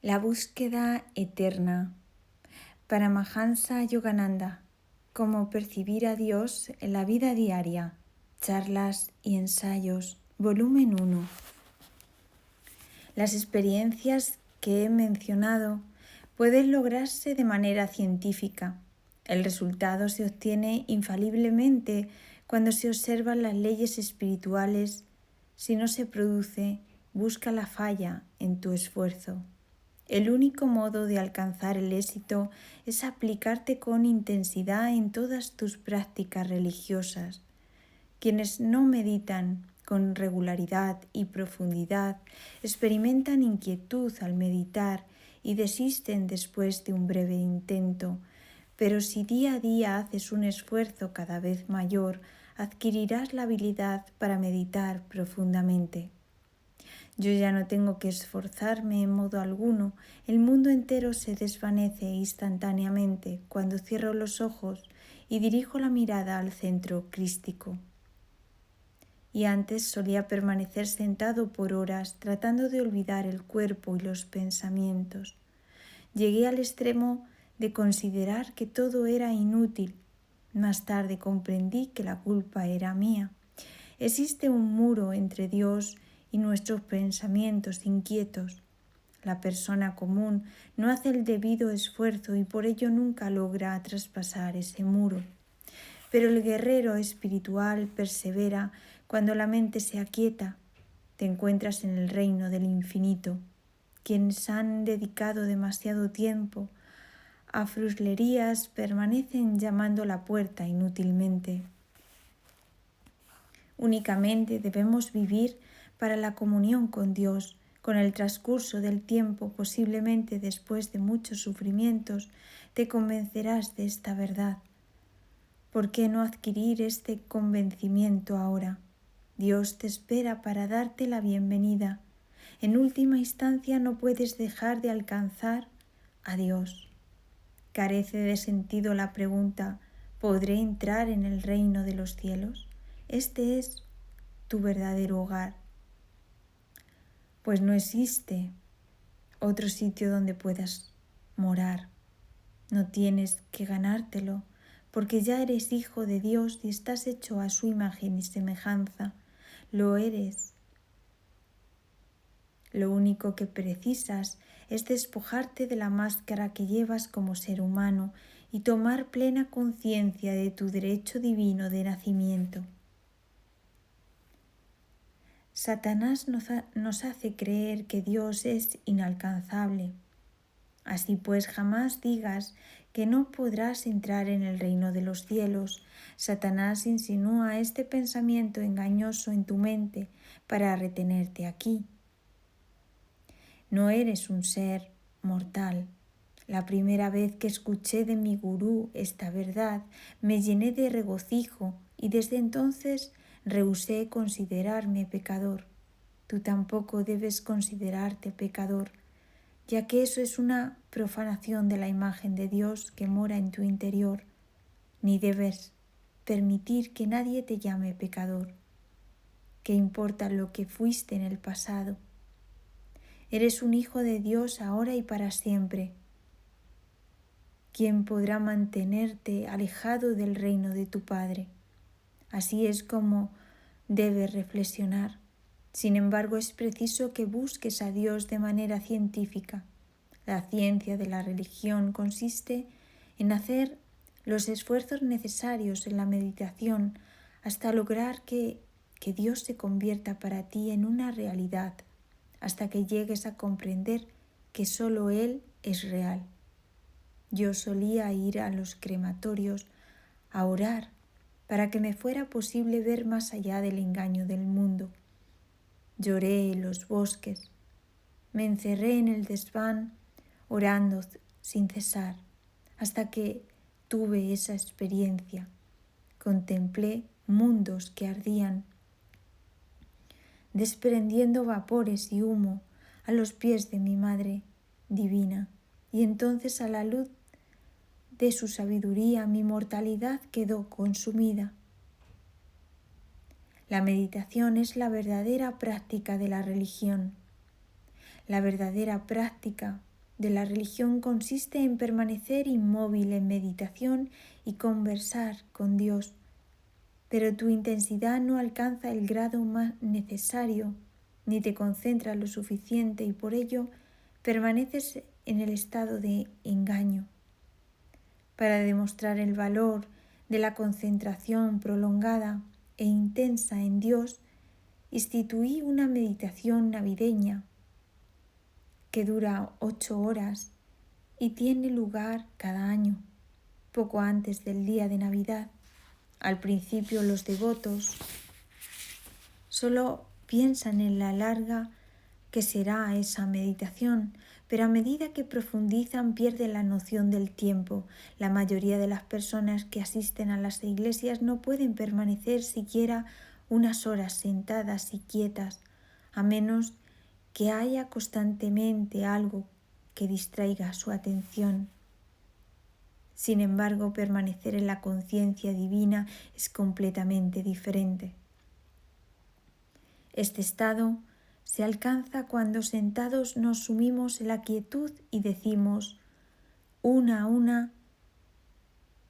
La búsqueda eterna. Paramahansa Yogananda. Cómo percibir a Dios en la vida diaria. Charlas y ensayos. Volumen 1. Las experiencias que he mencionado pueden lograrse de manera científica. El resultado se obtiene infaliblemente cuando se observan las leyes espirituales. Si no se produce, busca la falla en tu esfuerzo. El único modo de alcanzar el éxito es aplicarte con intensidad en todas tus prácticas religiosas. Quienes no meditan con regularidad y profundidad experimentan inquietud al meditar y desisten después de un breve intento, pero si día a día haces un esfuerzo cada vez mayor, adquirirás la habilidad para meditar profundamente. Yo ya no tengo que esforzarme en modo alguno, el mundo entero se desvanece instantáneamente cuando cierro los ojos y dirijo la mirada al centro crístico. Y antes solía permanecer sentado por horas tratando de olvidar el cuerpo y los pensamientos. Llegué al extremo de considerar que todo era inútil. Más tarde comprendí que la culpa era mía. Existe un muro entre Dios y nuestros pensamientos inquietos. La persona común no hace el debido esfuerzo y por ello nunca logra traspasar ese muro. Pero el guerrero espiritual persevera cuando la mente se aquieta. Te encuentras en el reino del infinito. Quienes han dedicado demasiado tiempo a fruslerías permanecen llamando a la puerta inútilmente. Únicamente debemos vivir para la comunión con Dios. Con el transcurso del tiempo, posiblemente después de muchos sufrimientos, te convencerás de esta verdad. ¿Por qué no adquirir este convencimiento ahora? Dios te espera para darte la bienvenida. En última instancia no puedes dejar de alcanzar a Dios. Carece de sentido la pregunta: ¿podré entrar en el reino de los cielos? Este es tu verdadero hogar, pues no existe otro sitio donde puedas morar. No tienes que ganártelo, porque ya eres hijo de Dios y estás hecho a su imagen y semejanza. Lo eres. Lo único que precisas es despojarte de la máscara que llevas como ser humano y tomar plena conciencia de tu derecho divino de nacimiento. Satanás nos hace creer que Dios es inalcanzable. Así pues, jamás digas que no podrás entrar en el reino de los cielos. Satanás insinúa este pensamiento engañoso en tu mente para retenerte aquí. No eres un ser mortal. La primera vez que escuché de mi gurú esta verdad, me llené de regocijo y desde entonces rehusé considerarme pecador. Tú tampoco debes considerarte pecador, ya que eso es una profanación de la imagen de Dios que mora en tu interior. Ni debes permitir que nadie te llame pecador. ¿Qué importa lo que fuiste en el pasado? Eres un hijo de Dios ahora y para siempre. ¿Quién podrá mantenerte alejado del reino de tu Padre? Así es como debes reflexionar. Sin embargo, es preciso que busques a Dios de manera científica. La ciencia de la religión consiste en hacer los esfuerzos necesarios en la meditación hasta lograr que Dios se convierta para ti en una realidad, hasta que llegues a comprender que solo Él es real. Yo solía ir a los crematorios a orar para que me fuera posible ver más allá del engaño del mundo. Lloré en los bosques, me encerré en el desván orando sin cesar, hasta que tuve esa experiencia. Contemplé mundos que ardían, desprendiendo vapores y humo a los pies de mi Madre Divina, y entonces a la luz de su sabiduría mi mortalidad quedó consumida. La meditación es la verdadera práctica de la religión. La verdadera práctica de la religión consiste en permanecer inmóvil en meditación y conversar con Dios, pero tu intensidad no alcanza el grado más necesario, ni te concentras lo suficiente y por ello permaneces en el estado de engaño. Para demostrar el valor de la concentración prolongada e intensa en Dios, instituí una meditación navideña que dura 8 horas y tiene lugar cada año, poco antes del día de Navidad. Al principio los devotos solo piensan en la larga que será esa meditación, pero a medida que profundizan pierden la noción del tiempo. La mayoría de las personas que asisten a las iglesias no pueden permanecer siquiera unas horas sentadas y quietas, a menos que haya constantemente algo que distraiga su atención. Sin embargo, permanecer en la conciencia divina es completamente diferente. Este estado se alcanza cuando sentados nos sumimos en la quietud y decimos, una a una,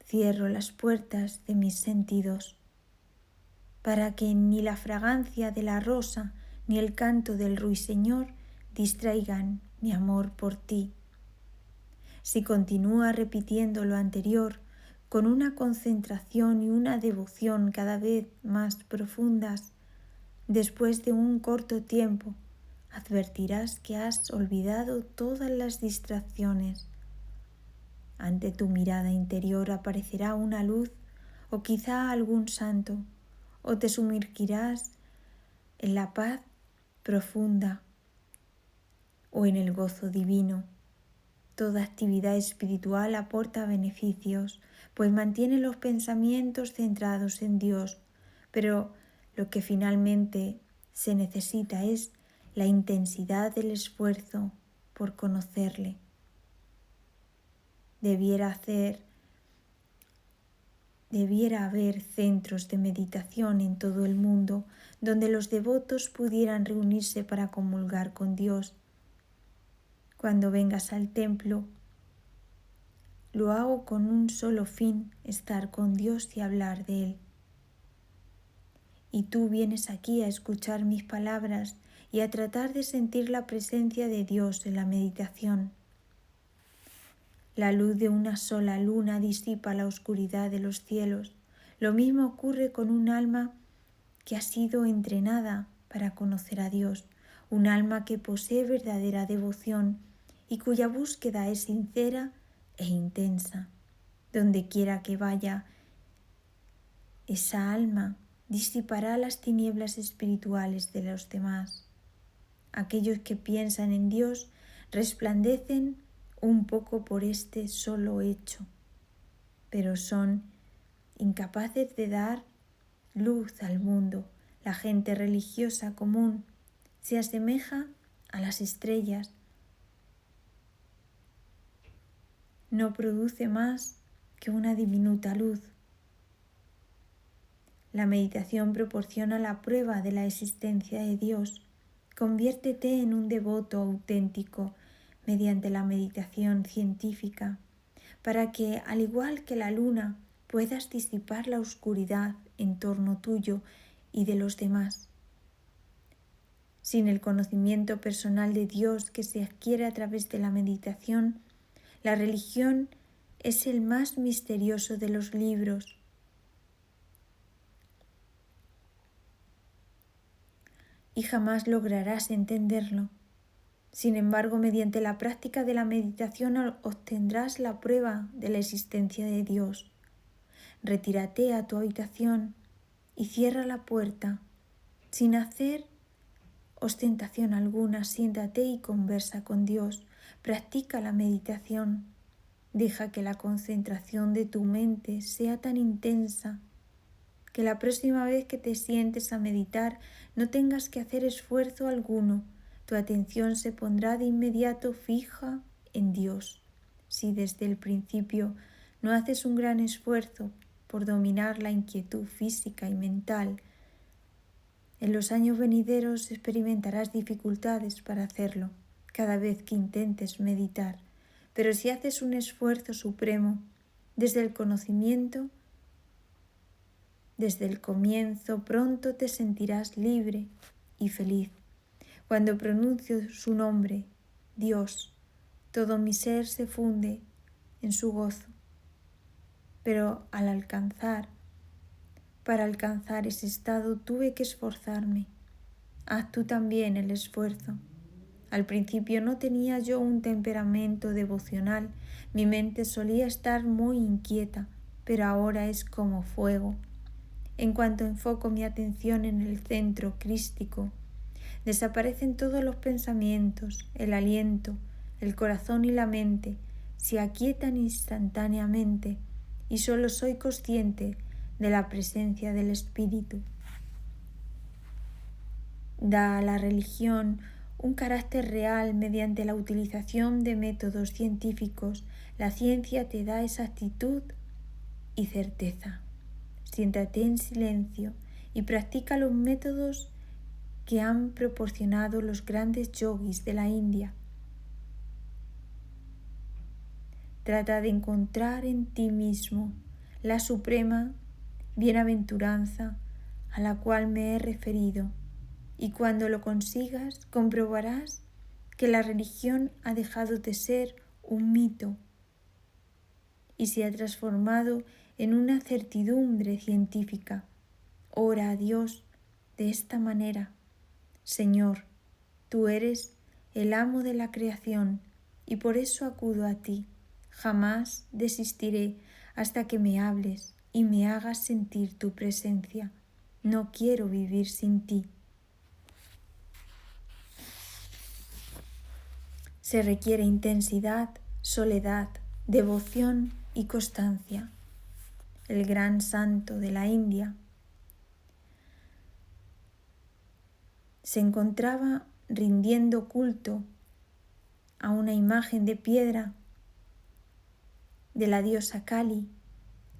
cierro las puertas de mis sentidos, para que ni la fragancia de la rosa ni el canto del ruiseñor distraigan mi amor por ti. Si continúa repitiendo lo anterior con una concentración y una devoción cada vez más profundas, después de un corto tiempo advertirás que has olvidado todas las distracciones. Ante tu mirada interior aparecerá una luz o quizá algún santo, o te sumergirás en la paz profunda o en el gozo divino. Toda actividad espiritual aporta beneficios, pues mantiene los pensamientos centrados en Dios, pero lo que finalmente se necesita es la intensidad del esfuerzo por conocerle. Debiera haber centros de meditación en todo el mundo donde los devotos pudieran reunirse para comulgar con Dios. Cuando vengas al templo, lo hago con un solo fin, estar con Dios y hablar de Él. Y tú vienes aquí a escuchar mis palabras y a tratar de sentir la presencia de Dios en la meditación. La luz de una sola luna disipa la oscuridad de los cielos. Lo mismo ocurre con un alma que ha sido entrenada para conocer a Dios, un alma que posee verdadera devoción y cuya búsqueda es sincera e intensa. Donde quiera que vaya, esa alma disipará las tinieblas espirituales de los demás. Aquellos que piensan en Dios resplandecen un poco por este solo hecho, pero son incapaces de dar luz al mundo. La gente religiosa común se asemeja a las estrellas. No produce más que una diminuta luz. La meditación proporciona la prueba de la existencia de Dios. Conviértete en un devoto auténtico mediante la meditación científica, para que, al igual que la luna, puedas disipar la oscuridad en torno tuyo y de los demás. Sin el conocimiento personal de Dios que se adquiere a través de la meditación, la religión es el más misterioso de los libros. Y jamás lograrás entenderlo. Sin embargo, mediante la práctica de la meditación obtendrás la prueba de la existencia de Dios. Retírate a tu habitación y cierra la puerta. Sin hacer ostentación alguna, siéntate y conversa con Dios. Practica la meditación. Deja que la concentración de tu mente sea tan intensa que la próxima vez que te sientes a meditar no tengas que hacer esfuerzo alguno. Tu atención se pondrá de inmediato fija en Dios. Si desde el principio no haces un gran esfuerzo por dominar la inquietud física y mental, en los años venideros experimentarás dificultades para hacerlo. cada vez que intentes meditar, pero si haces un esfuerzo supremo desde el conocimiento, desde el comienzo, pronto te sentirás libre y feliz. Cuando pronuncio su nombre, Dios, todo mi ser se funde en su gozo. Pero para alcanzar ese estado tuve que esforzarme. Haz tú también el esfuerzo. Al principio no tenía yo un temperamento devocional, mi mente solía estar muy inquieta, pero ahora es como fuego. En cuanto enfoco mi atención en el centro crístico, desaparecen todos los pensamientos, el aliento, el corazón y la mente se aquietan instantáneamente y solo soy consciente de la presencia del Espíritu. Da a la religión un carácter real mediante la utilización de métodos científicos. La ciencia te da exactitud y certeza. Siéntate en silencio y practica los métodos que han proporcionado los grandes yogis de la India. Trata de encontrar en ti mismo la suprema bienaventuranza a la cual me he referido, y cuando lo consigas comprobarás que la religión ha dejado de ser un mito y se ha transformado en una certidumbre científica. Ora a Dios de esta manera: Señor, tú eres el amo de la creación y por eso acudo a ti. Jamás desistiré hasta que me hables y me hagas sentir tu presencia. No quiero vivir sin ti. Se requiere intensidad, soledad, devoción y constancia. El gran santo de la India se encontraba rindiendo culto a una imagen de piedra de la diosa Kali,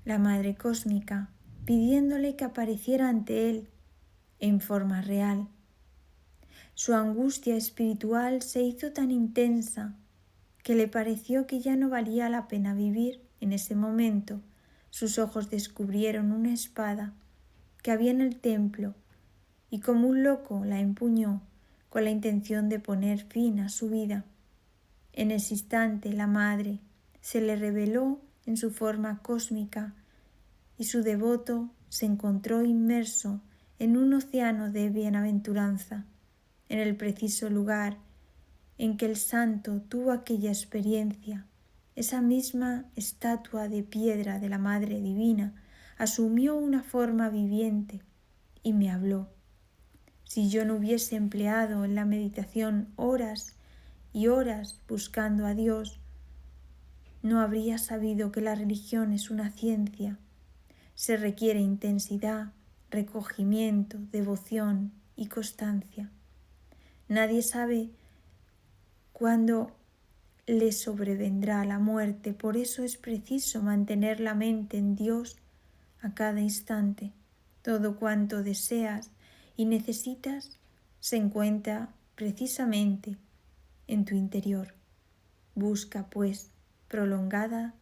la Madre Cósmica, pidiéndole que apareciera ante él en forma real. Su angustia espiritual se hizo tan intensa que le pareció que ya no valía la pena vivir. En ese momento, sus ojos descubrieron una espada que había en el templo y como un loco la empuñó con la intención de poner fin a su vida. En ese instante la Madre se le reveló en su forma cósmica y su devoto se encontró inmerso en un océano de bienaventuranza. En el preciso lugar en que el santo tuvo aquella experiencia, esa misma estatua de piedra de la Madre Divina asumió una forma viviente y me habló. Si yo no hubiese empleado en la meditación horas y horas buscando a Dios, no habría sabido que la religión es una ciencia. Se requiere intensidad, recogimiento, devoción y constancia. Nadie sabe cuándo le sobrevendrá la muerte, por eso es preciso mantener la mente en Dios a cada instante. Todo cuanto deseas y necesitas se encuentra precisamente en tu interior. Busca, pues, prolongada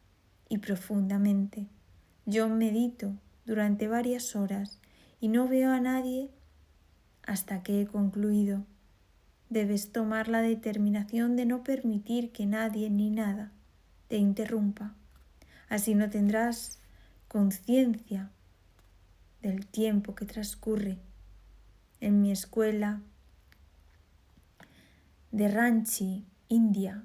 y profundamente. Yo medito durante varias horas y no veo a nadie hasta que he concluido. Debes tomar la determinación de no permitir que nadie ni nada te interrumpa. Así no tendrás conciencia del tiempo que transcurre. En mi escuela de Ranchi, India,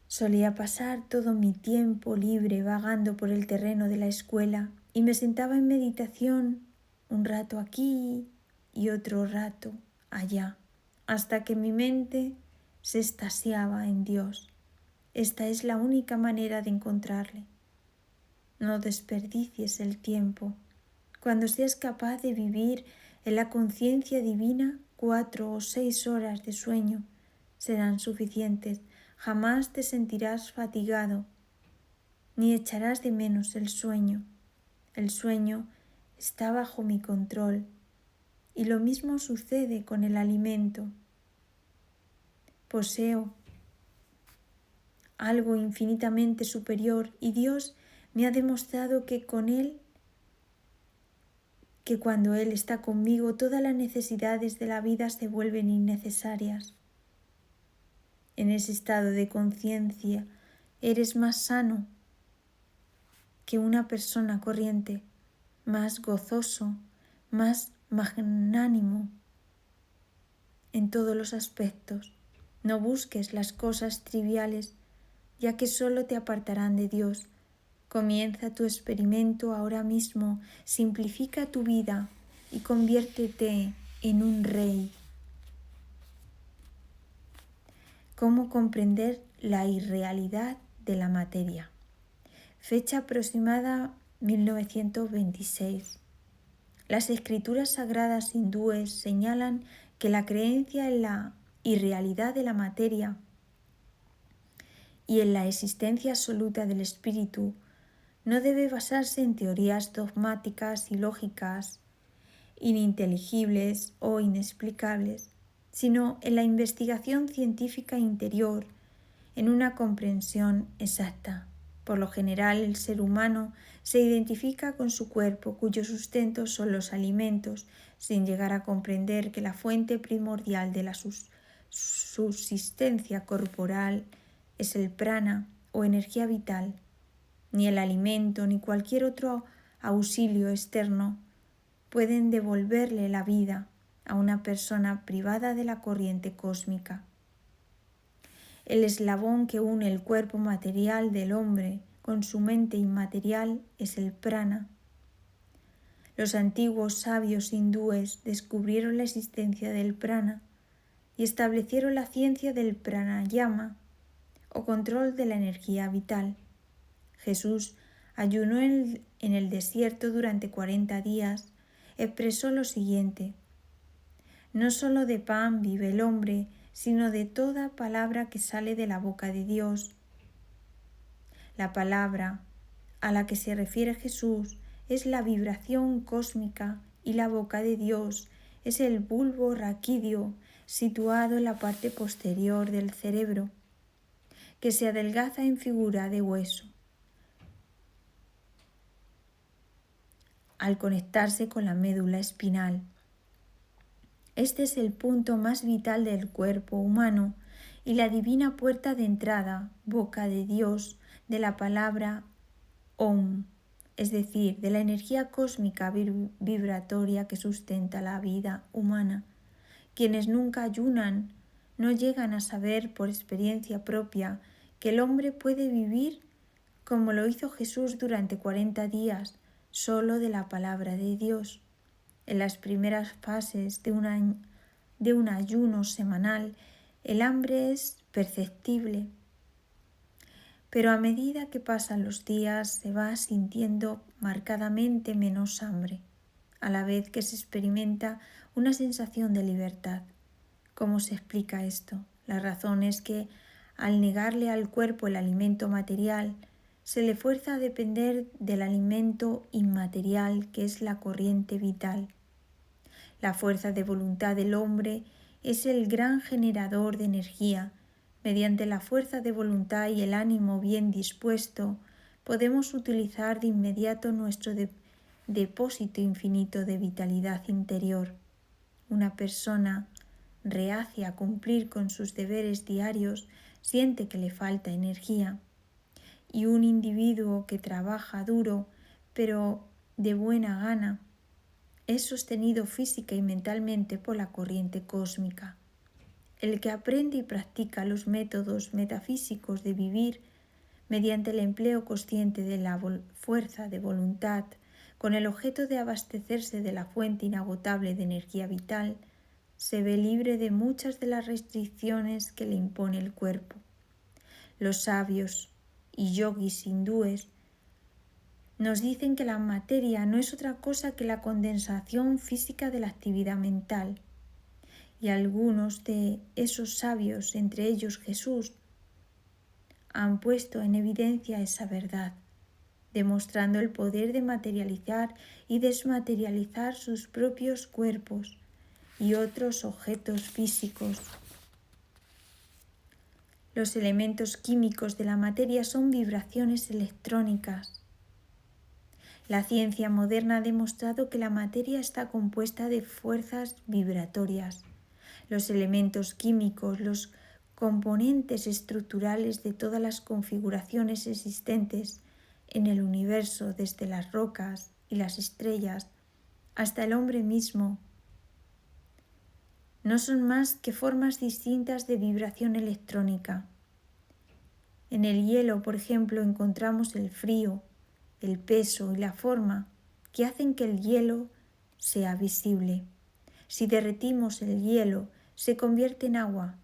solía pasar todo mi tiempo libre vagando por el terreno de la escuela y me sentaba en meditación un rato aquí y otro rato allá, hasta que mi mente se extasiaba en Dios. Esta es la única manera de encontrarle. No desperdicies el tiempo. Cuando seas capaz de vivir en la conciencia divina, 4 o 6 horas de sueño serán suficientes. Jamás te sentirás fatigado, ni echarás de menos el sueño. El sueño está bajo mi control, y lo mismo sucede con el alimento. poseo algo infinitamente superior y Dios me ha demostrado que cuando Él está conmigo, todas las necesidades de la vida se vuelven innecesarias. En ese estado de conciencia eres más sano que una persona corriente, más gozoso, más magnánimo en todos los aspectos. No busques las cosas triviales, ya que solo te apartarán de Dios. Comienza tu experimento ahora mismo, simplifica tu vida y conviértete en un rey. ¿Cómo comprender la irrealidad de la materia? Fecha aproximada 1926. Las escrituras sagradas hindúes señalan que la creencia en la irrealidad de la materia y en la existencia absoluta del espíritu no debe basarse en teorías dogmáticas y lógicas, ininteligibles o inexplicables, sino en la investigación científica interior, en una comprensión exacta. Por lo general, el ser humano se identifica con su cuerpo, cuyo sustento son los alimentos, sin llegar a comprender que la fuente primordial de la subsistencia corporal es el prana o energía vital. Ni el alimento ni cualquier otro auxilio externo pueden devolverle la vida a una persona privada de la corriente cósmica. El eslabón que une el cuerpo material del hombre con su mente inmaterial es el prana. Los antiguos sabios hindúes descubrieron la existencia del prana y establecieron la ciencia del pranayama o control de la energía vital. Jesús ayunó en el desierto durante 40 días. Expresó lo siguiente: no solo de pan vive el hombre, sino de toda palabra que sale de la boca de Dios. La palabra a la que se refiere Jesús es la vibración cósmica y la boca de Dios es el bulbo raquídeo situado en la parte posterior del cerebro, que se adelgaza en figura de hueso al conectarse con la médula espinal. Este es el punto más vital del cuerpo humano y la divina puerta de entrada, boca de Dios, de la palabra Om, es decir, de la energía cósmica vibratoria que sustenta la vida humana. Quienes nunca ayunan no llegan a saber por experiencia propia que el hombre puede vivir como lo hizo Jesús durante 40 días, solo de la palabra de Dios. En las primeras fases de un ayuno semanal, el hambre es perceptible, pero a medida que pasan los días se va sintiendo marcadamente menos hambre, a la vez que se experimenta una sensación de libertad. ¿Cómo se explica esto? La razón es que, al negarle al cuerpo el alimento material, se le fuerza a depender del alimento inmaterial que es la corriente vital. La fuerza de voluntad del hombre es el gran generador de energía. Mediante la fuerza de voluntad y el ánimo bien dispuesto, podemos utilizar de inmediato nuestro depósito infinito de vitalidad interior. Una persona reacia a cumplir con sus deberes diarios siente que le falta energía. Y un individuo que trabaja duro, pero de buena gana, es sostenido física y mentalmente por la corriente cósmica. El que aprende y practica los métodos metafísicos de vivir mediante el empleo consciente de la fuerza de voluntad con el objeto de abastecerse de la fuente inagotable de energía vital, se ve libre de muchas de las restricciones que le impone el cuerpo. Los sabios y yogis hindúes nos dicen que la materia no es otra cosa que la condensación física de la actividad mental, y algunos de esos sabios, entre ellos Jesús, han puesto en evidencia esa verdad, demostrando el poder de materializar y desmaterializar sus propios cuerpos y otros objetos físicos. Los elementos químicos de la materia son vibraciones electrónicas. La ciencia moderna ha demostrado que la materia está compuesta de fuerzas vibratorias. Los elementos químicos, los componentes estructurales de todas las configuraciones existentes en el universo, desde las rocas y las estrellas hasta el hombre mismo, no son más que formas distintas de vibración electrónica. En el hielo, por ejemplo, encontramos el frío, el peso y la forma que hacen que el hielo sea visible. Si derretimos el hielo, se convierte en agua,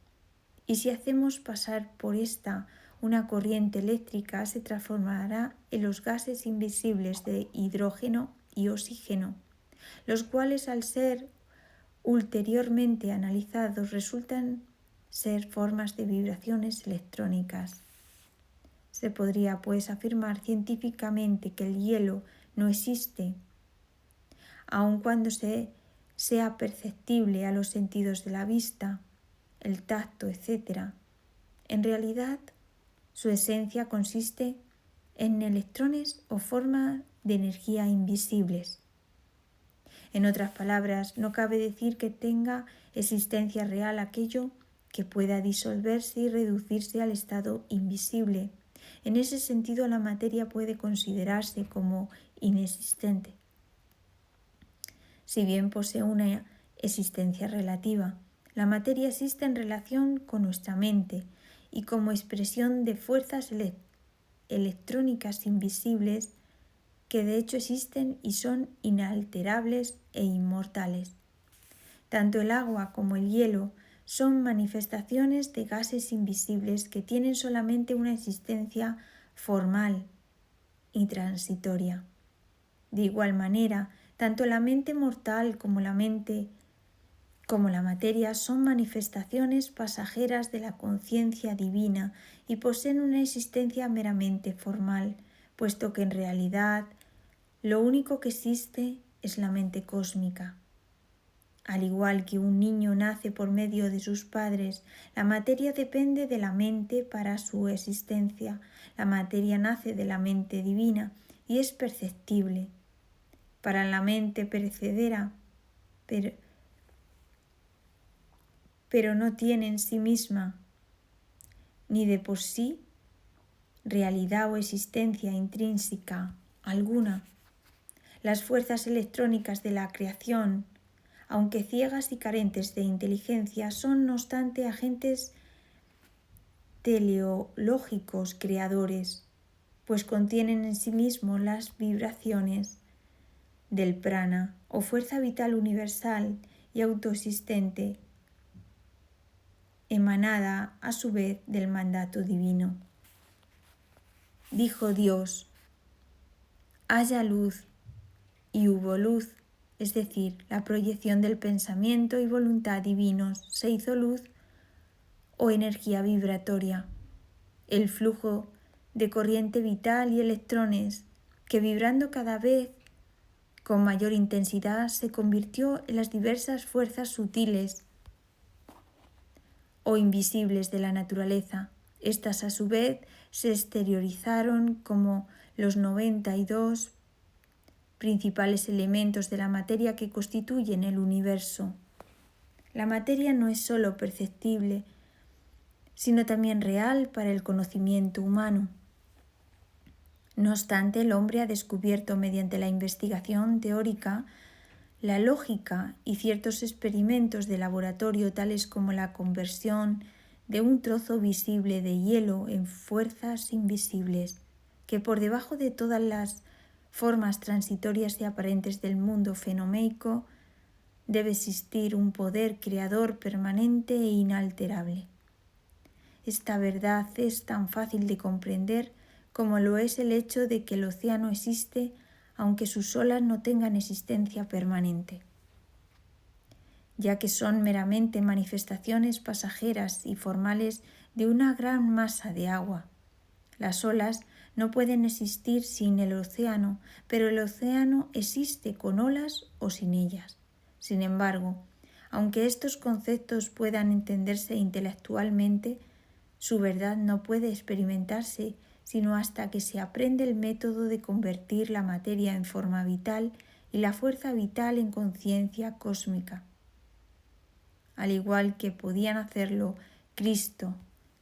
y si hacemos pasar por esta una corriente eléctrica, se transformará en los gases invisibles de hidrógeno y oxígeno, los cuales, al ser ulteriormente analizados, resultan ser formas de vibraciones electrónicas. Se podría, pues, afirmar científicamente que el hielo no existe, aun cuando sea perceptible a los sentidos de la vista, el tacto, etc. En realidad, su esencia consiste en electrones o formas de energía invisibles. En otras palabras, no cabe decir que tenga existencia real aquello que pueda disolverse y reducirse al estado invisible. En ese sentido, la materia puede considerarse como inexistente, si bien posee una existencia relativa. La materia existe en relación con nuestra mente y como expresión de fuerzas electrónicas invisibles que de hecho existen y son inalterables e inmortales. Tanto el agua como el hielo son manifestaciones de gases invisibles que tienen solamente una existencia formal y transitoria. De igual manera, tanto la mente mortal como la materia son manifestaciones pasajeras de la conciencia divina y poseen una existencia meramente formal, puesto que en realidad lo único que existe es la mente cósmica. Al igual que un niño nace por medio de sus padres, la materia depende de la mente para su existencia. La materia nace de la mente divina y es perceptible. Para la mente perecedera, pero no tiene en sí misma, ni de por sí, realidad o existencia intrínseca alguna. Las fuerzas electrónicas de la creación, aunque ciegas y carentes de inteligencia, son no obstante agentes teleológicos creadores, pues contienen en sí mismos las vibraciones del prana o fuerza vital universal y autoexistente, emanada a su vez del mandato divino. Dijo Dios: haya luz, y hubo luz, es decir, la proyección del pensamiento y voluntad divinos se hizo luz o energía vibratoria, el flujo de corriente vital y electrones que, vibrando cada vez con mayor intensidad, se convirtió en las diversas fuerzas sutiles o invisibles de la naturaleza. Estas, a su vez, se exteriorizaron como los 92 principales elementos de la materia que constituyen el universo. La materia no es sólo perceptible, sino también real para el conocimiento humano. No obstante, el hombre ha descubierto mediante la investigación teórica, la lógica y ciertos experimentos de laboratorio, tales como la conversión de un trozo visible de hielo en fuerzas invisibles, que por debajo de todas las formas transitorias y aparentes del mundo fenoménico debe existir un poder creador permanente e inalterable. Esta verdad es tan fácil de comprender como lo es el hecho de que el océano existe aunque sus olas no tengan existencia permanente, ya que son meramente manifestaciones pasajeras y formales de una gran masa de agua. Las olas no pueden existir sin el océano, pero el océano existe con olas o sin ellas. Sin embargo, aunque estos conceptos puedan entenderse intelectualmente, Su verdad no puede experimentarse sino hasta que se aprende el método de convertir la materia en forma vital y la fuerza vital en conciencia cósmica. Al igual que podían hacerlo Cristo,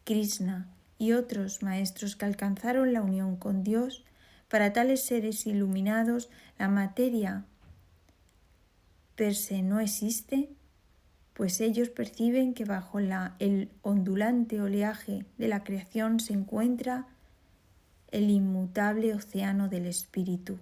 Krishna y otros maestros que alcanzaron la unión con Dios, para tales seres iluminados la materia per se no existe, pues ellos perciben que bajo el ondulante oleaje de la creación se encuentra el inmutable océano del espíritu.